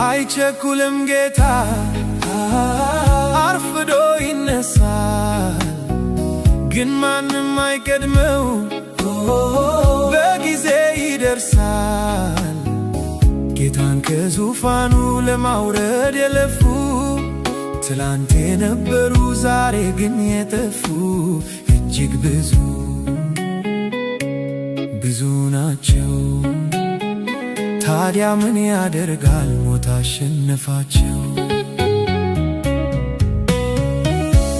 አይቸኩልም ጌታ አርፍዶ ይነሳል፣ ግን ማንም አይቀድመው በጊዜ ይደርሳል። ጌታን ከዙፋኑ ለማውረድ የለፉ ትላንት የነበሩ ዛሬ ግን የጠፉ እጅግ ብዙ ናቸው። ታዲያ ምን ያደርጋል ሞት አሸነፋቸው።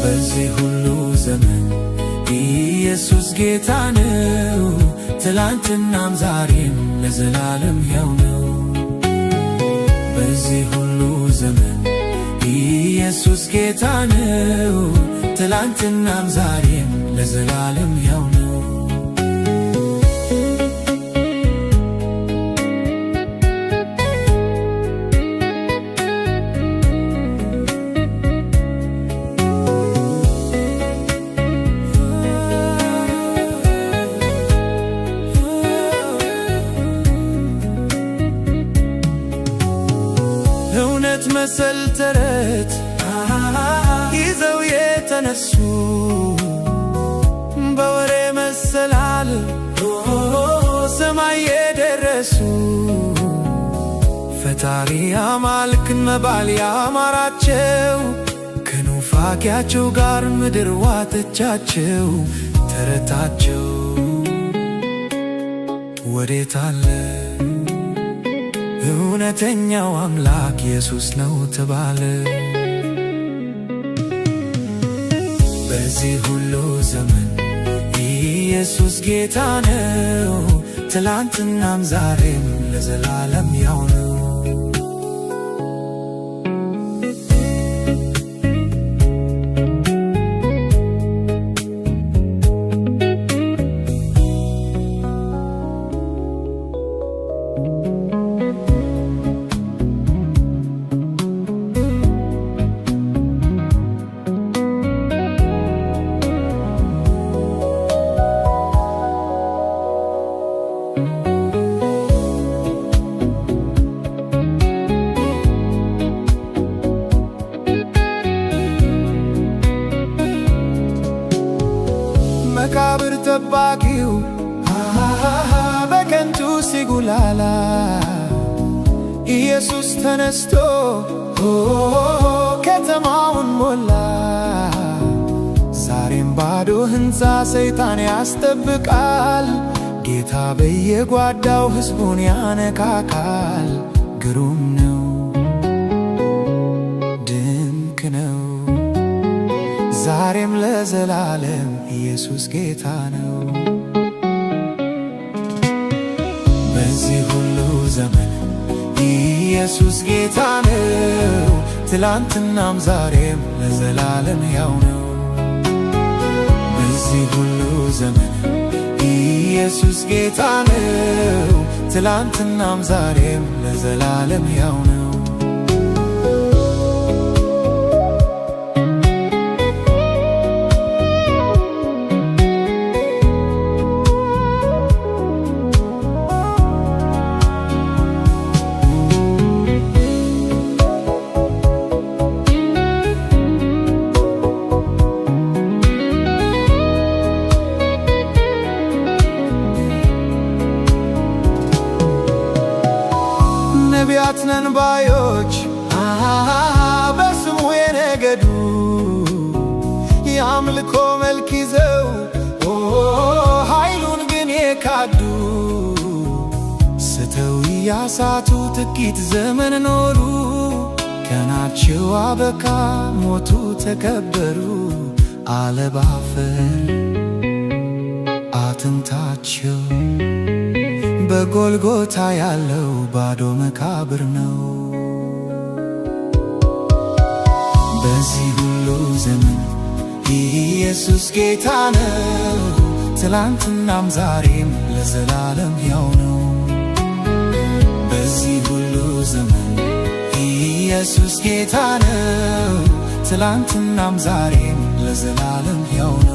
በዚህ ሁሉ ዘመን ኢየሱስ ጌታ ነው፣ ትላንትናም ዛሬም ለዘላለም ሕያው ነው። በዚህ ሁሉ ዘመን ኢየሱስ ጌታ ነው፣ ትላንትናም ዛሬም ለዘላለም ሕያው ነው። እውነት መሰል ተረት ይዘው የተነሱ በወሬ መሰላል ሰማይ የደረሱ ፈጣሪ አማልክን መባል ያማራቸው ከኑፋቂያቸው ጋር ምድር ዋጠቻቸው። ተረታቸው ወዴት አለ? እውነተኛው አምላክ ኢየሱስ ነው ተባለ። በዚህ ሁሉ ዘመን ኢየሱስ ጌታ ነው፣ ትላንትናም ዛሬም ለዘላለም ሕያው ነው። መቃብር ጠባቂው በከንቱ ሲጉላላ ኢየሱስ ተነስቶ ከተማውን ሞላ። ዛሬም ባዶ ሕንፃ ሰይጣን ያስጠብቃል፣ ጌታ በየጓዳው ሕዝቡን ያነካካል። ግሩም ነው፣ ድንቅ ነው፣ ዛሬም ለዘላለም ኢየሱስ ጌታ ነው። በዚህ ሁሉ ዘመን ኢየሱስ ጌታ ነው፣ ትላንትናም ዛሬም ለዘላለም ሕያው ነው። በዚህ ሁሉ ዘመን ኢየሱስ ጌታ ነው፣ ትላንትናም ዛሬም ለዘላለም ሕያው ነው። ነቢያት ነን ባዮች በስሙ የነገዱ የአምልኮ መልክ ይዘው ኃይሉን ግን የካዱ ስተው ያሳቱ ጥቂት ዘመን ኖሩ። ቀናቸው አበቃ ሞቱ ተከበሩ። አለባፈር አጥንታቸው በጎልጎታ ያለው ባዶ መቃብር ነው። በዚህ ሁሉ ዘመን ኢየሱስ ጌታ ነው። ትላንትናም ዛሬም ለዘላለም ሕያው ነው። በዚህ ሁሉ ዘመን ኢየሱስ ጌታ ነው። ትላንትናም ዛሬም ለዘላለም ሕያው ነው።